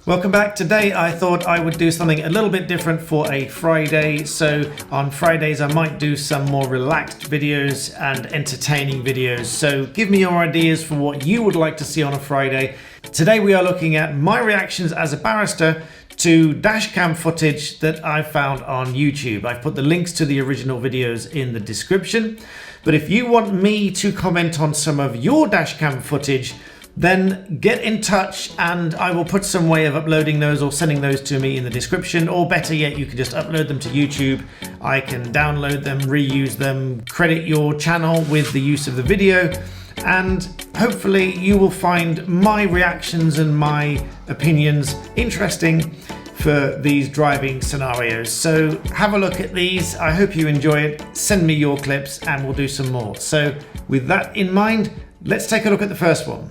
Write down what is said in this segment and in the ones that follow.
Welcome back. Today I thought I would do something a little bit different for a Friday. So on Fridays I might do some more relaxed videos and entertaining videos. So give me your ideas for what you would like to see on a Friday. Today we are looking at my reactions as a barrister to dashcam footage that I found on YouTube. I've put the links to the original videos in the description. But if you want me to comment on some of your dashcam footage, then get in touch and I will put some way of uploading those or sending those to me in the description, or better yet, you can just upload them to YouTube. I can download them, reuse them, credit your channel with the use of the video, and hopefully you will find my reactions and my opinions interesting for these driving scenarios. So have a look at these. I hope you enjoy it. Send me your clips and we'll do some more. So with that in mind, let's take a look at the first one.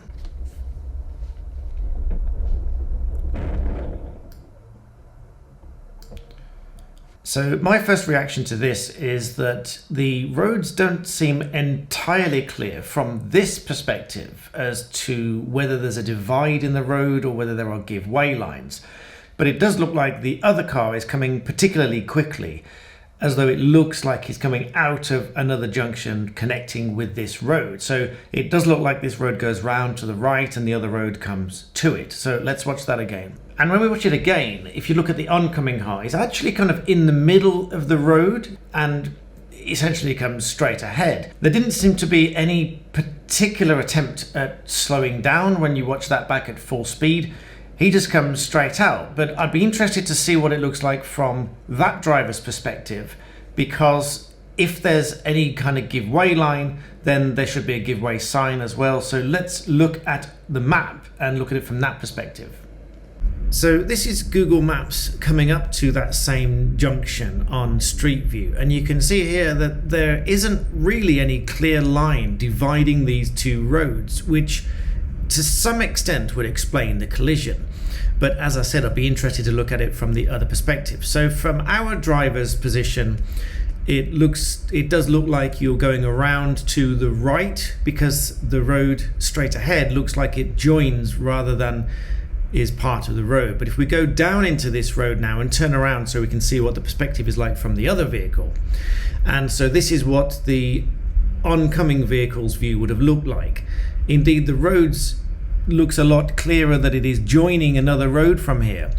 So my first reaction to this is that the roads don't seem entirely clear from this perspective as to whether there's a divide in the road or whether there are give way lines. But it does look like the other car is coming particularly quickly, as though it looks like he's coming out of another junction connecting with this road. So it does look like this road goes round to the right and the other road comes to it. So let's watch that again. And when we watch it again, if you look at the oncoming car, it's actually kind of in the middle of the road and essentially comes straight ahead. There didn't seem to be any particular attempt at slowing down when you watch that back at full speed. He just comes straight out. But I'd be interested to see what it looks like from that driver's perspective, because if there's any kind of give way line, then there should be a give way sign as well. So let's look at the map and look at it from that perspective. So this is Google Maps coming up to that same junction on Street View, and you can see here that there isn't really any clear line dividing these two roads, which to some extent would explain the collision. But as I said, I'd be interested to look at it from the other perspective. So from our driver's position, it does look like you're going around to the right, because the road straight ahead looks like it joins rather than is part of the road. But if we go down into this road now and turn around so we can see what the perspective is like from the other vehicle, and so this is what the oncoming vehicle's view would have looked like. Indeed, the roads looks a lot clearer that it is joining another road from here,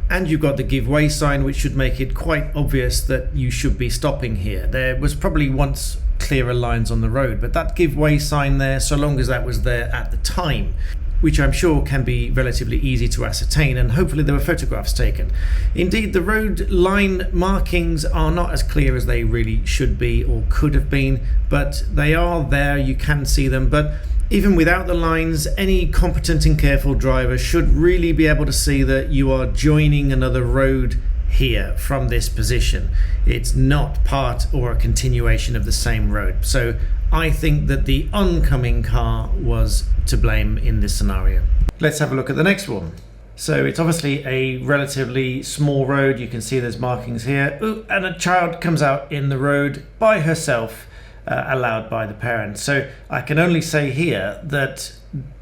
and you've got the give way sign, which should make it quite obvious that you should be stopping here. There was probably once clearer lines on the road, but that give way sign there, so long as that was there at the time, which I'm sure can be relatively easy to ascertain, and hopefully there were photographs taken. Indeed, the road line markings are not as clear as they really should be or could have been, but they are there, you can see them. But even without the lines, any competent and careful driver should really be able to see that you are joining another road here from this position. It's not part or a continuation of the same road. So I think that the oncoming car was to blame in this scenario. Let's have a look at the next one. So it's obviously a relatively small road. You can see there's markings here. Ooh, and a child comes out in the road by herself, allowed by the parents. So I can only say here that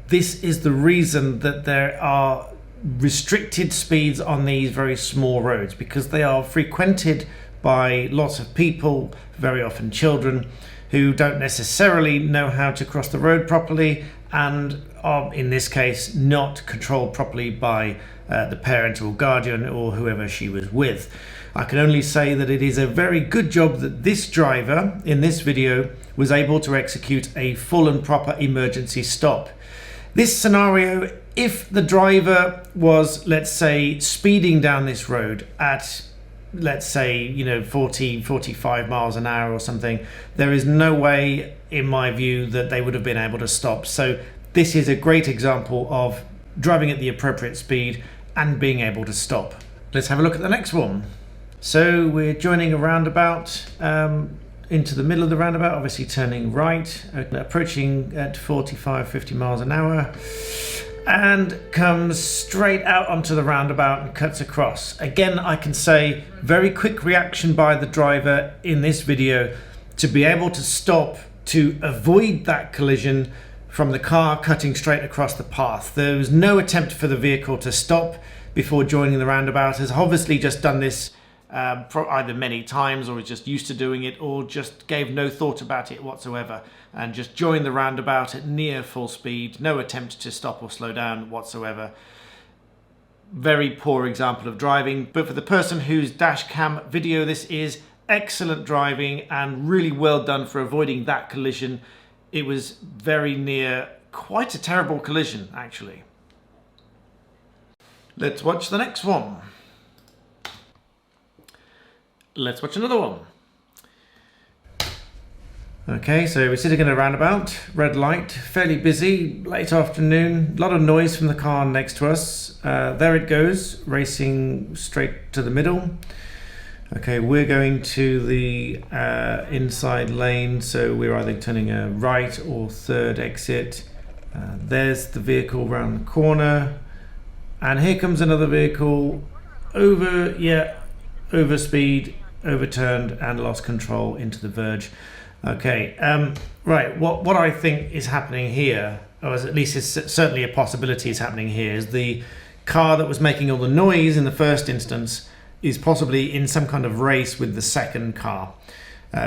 this is the reason that there are restricted speeds on these very small roads, because they are frequented by lots of people, very often children, who don't necessarily know how to cross the road properly, and are in this case not controlled properly by the parent or guardian or whoever she was with. I can only say that it is a very good job that this driver in this video was able to execute a full and proper emergency stop. This scenario, if the driver was, let's say, speeding down this road at, let's say, 40, 45 miles an hour or something, there is no way, in my view, that they would have been able to stop. So this is a great example of driving at the appropriate speed and being able to stop. Let's have a look at the next one. So we're joining a roundabout into the middle of the roundabout, obviously turning right, approaching at 45, 50 miles an hour, and comes straight out onto the roundabout and cuts across. Again, I can say very quick reaction by the driver in this video to be able to stop to avoid that collision from the car cutting straight across the path. There was no attempt for the vehicle to stop before joining the roundabout has obviously just done this either many times, or is just used to doing it, or just gave no thought about it whatsoever and just joined the roundabout at near full speed, no attempt to stop or slow down whatsoever. Very poor example of driving, but for the person whose dash cam video this is, excellent driving and really well done for avoiding that collision. It was very near quite a terrible collision, actually. Let's watch the next one. Let's watch another one. Okay, so we're sitting in a roundabout, red light, fairly busy, late afternoon, a lot of noise from the car next to us. There it goes, racing straight to the middle. Okay, we're going to the inside lane, so we're either turning a right or third exit. There's the vehicle around the corner, and here comes another vehicle, over speed, overturned and lost control into the verge. Okay, right, what I think is happening here, or at least is certainly a possibility is happening here, is the car that was making all the noise in the first instance is possibly in some kind of race with the second car,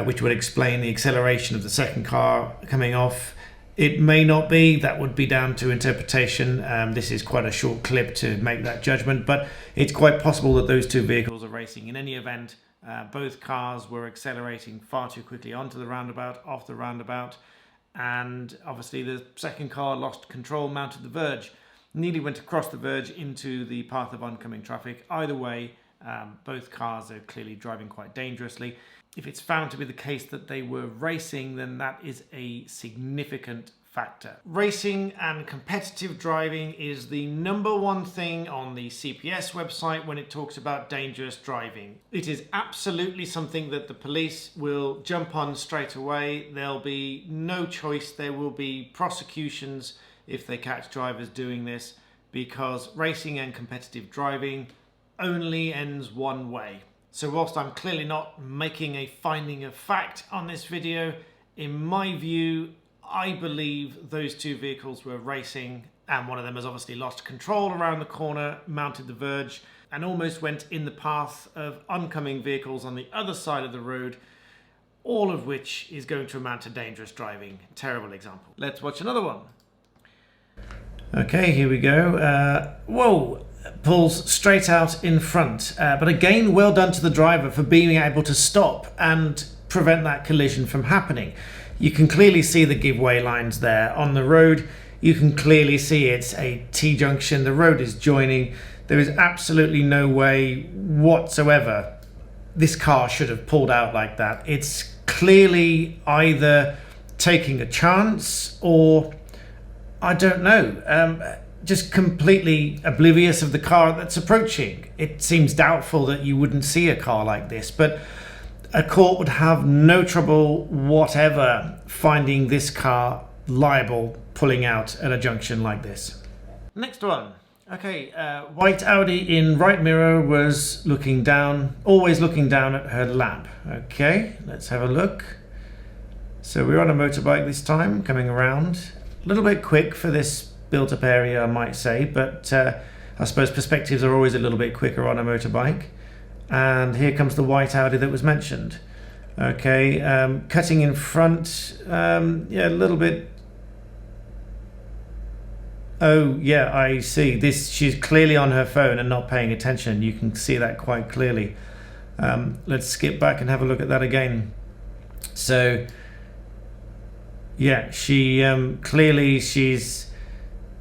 which would explain the acceleration of the second car coming off. It may not be, that would be down to interpretation. This is quite a short clip to make that judgment, but it's quite possible that those two vehicles are racing. In any event, both cars were accelerating far too quickly onto the roundabout, off the roundabout, and obviously the second car lost control, mounted the verge, nearly went across the verge into the path of oncoming traffic. Either way, both cars are clearly driving quite dangerously. If it's found to be the case that they were racing, then that is a significant factor. Racing and competitive driving is the #1 thing on the CPS website when it talks about dangerous driving. It is absolutely something that the police will jump on straight away. There'll be no choice. There will be prosecutions if they catch drivers doing this, because racing and competitive driving only ends one way. So whilst I'm clearly not making a finding of fact on this video, in my view, I believe those two vehicles were racing, and one of them has obviously lost control around the corner, mounted the verge, and almost went in the path of oncoming vehicles on the other side of the road, all of which is going to amount to dangerous driving. Terrible example. Let's watch another one. Okay, here we go. Whoa! Pulls straight out in front, but again, well done to the driver for being able to stop and prevent that collision from happening. You can clearly see the giveaway lines there on the road. You can clearly see it's a T-junction. The road is joining. There is absolutely no way whatsoever this car should have pulled out like that. It's clearly either taking a chance or, I don't know, just completely oblivious of the car that's approaching. It seems doubtful that you wouldn't see a car like this, but a court would have no trouble whatever finding this car liable pulling out at a junction like this. Next one. Okay, white Audi in right mirror was looking down, always looking down at her lap. Okay, let's have a look. So we're on a motorbike this time, coming around. A little bit quick for this built-up area, I might say, but I suppose perspectives are always a little bit quicker on a motorbike. And here comes the white Audi that was mentioned. Okay, cutting in front, yeah, a little bit. Oh, yeah, I see. She's clearly on her phone and not paying attention. You can see that quite clearly. Let's skip back and have a look at that again. So, yeah, clearly she's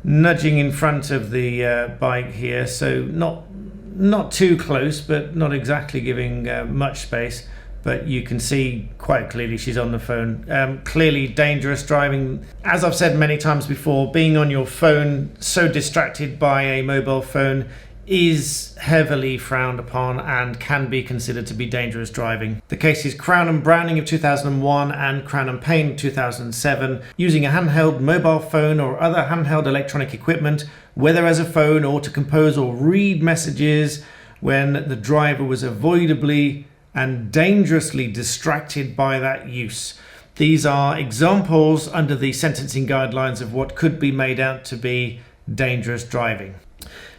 nudging in front of the bike here, so not too close, but not exactly giving much space. But you can see quite clearly she's on the phone. Clearly dangerous driving. As I've said many times before, being on your phone, so distracted by a mobile phone, is heavily frowned upon and can be considered to be dangerous driving. The cases Crown and Browning of 2001 and Crown and Payne of 2007, using a handheld mobile phone or other handheld electronic equipment, whether as a phone or to compose or read messages, when the driver was avoidably and dangerously distracted by that use. These are examples under the sentencing guidelines of what could be made out to be dangerous driving.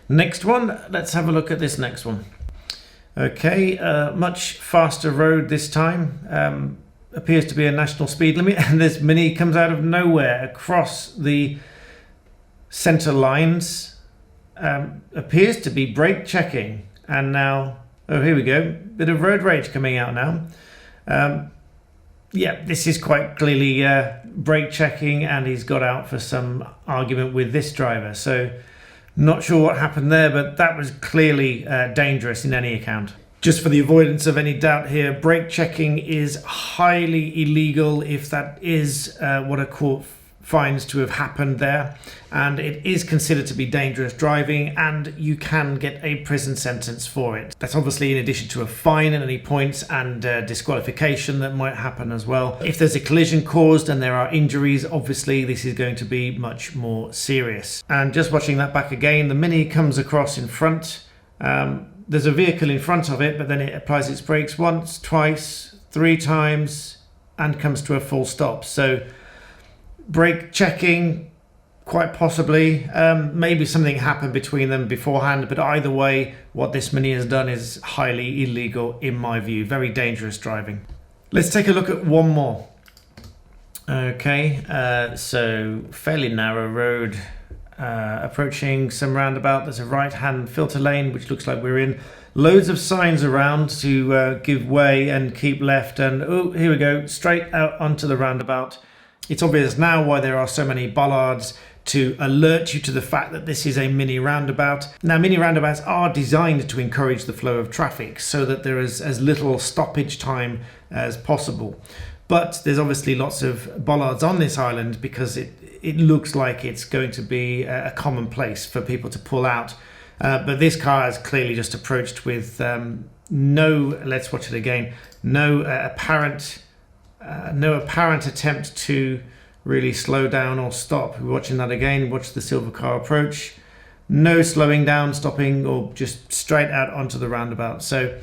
Next one, let's have a look at this next one. Okay, much faster road this time. Appears to be a national speed limit, and this Mini comes out of nowhere across the center lines. Appears to be brake checking, and now, oh, here we go, bit of road rage coming out now. Yeah, this is quite clearly brake checking, and he's got out for some argument with this driver. So not sure what happened there, but that was clearly dangerous in any account. Just for the avoidance of any doubt here, brake checking is highly illegal if that is what a court finds to have happened there, and it is considered to be dangerous driving, and you can get a prison sentence for it. That's obviously in addition to a fine and any points and disqualification that might happen as well. If there's a collision caused and there are injuries, obviously this is going to be much more serious. And just watching that back again, the Mini comes across in front. There's a vehicle in front of it, but then it applies its brakes once, twice, 3 times, and comes to a full stop. So brake checking, quite possibly. Maybe something happened between them beforehand, but either way, what this Mini has done is highly illegal in my view. Very dangerous driving. Let's take a look at one more. Okay, so fairly narrow road. Approaching some roundabout. There's a right-hand filter lane, which looks like we're in. Loads of signs around to give way and keep left. And oh, here we go, straight out onto the roundabout. It's obvious now why there are so many bollards to alert you to the fact that this is a mini roundabout. Now, mini roundabouts are designed to encourage the flow of traffic so that there is as little stoppage time as possible. But there's obviously lots of bollards on this island because it looks like it's going to be a common place for people to pull out. But this car has clearly just approached with no, let's watch it again, no apparent attempt to really slow down or stop. We're watching that again, watch the silver car approach. No slowing down, stopping, or just straight out onto the roundabout. So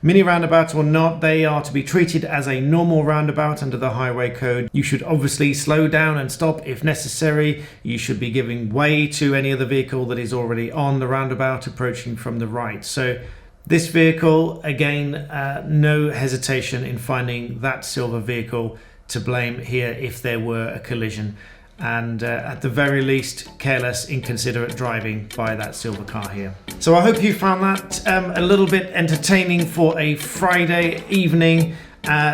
mini roundabouts or not, they are to be treated as a normal roundabout under the highway code. You should obviously slow down and stop if necessary. You should be giving way to any other vehicle that is already on the roundabout approaching from the right. So this vehicle, again, no hesitation in finding that silver vehicle to blame here if there were a collision. And at the very least, careless, inconsiderate driving by that silver car here. So I hope you found that a little bit entertaining for a Friday evening.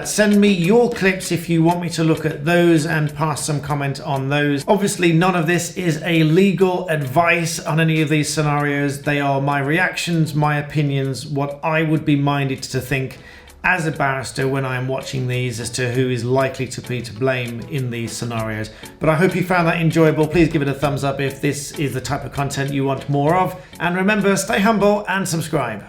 Send me your clips if you want me to look at those and pass some comment on those. Obviously, none of this is a legal advice on any of these scenarios. They are my reactions, my opinions, what I would be minded to think as a barrister when I am watching these as to who is likely to be to blame in these scenarios. But I hope you found that enjoyable. Please give it a thumbs up if this is the type of content you want more of. And remember, stay humble and subscribe.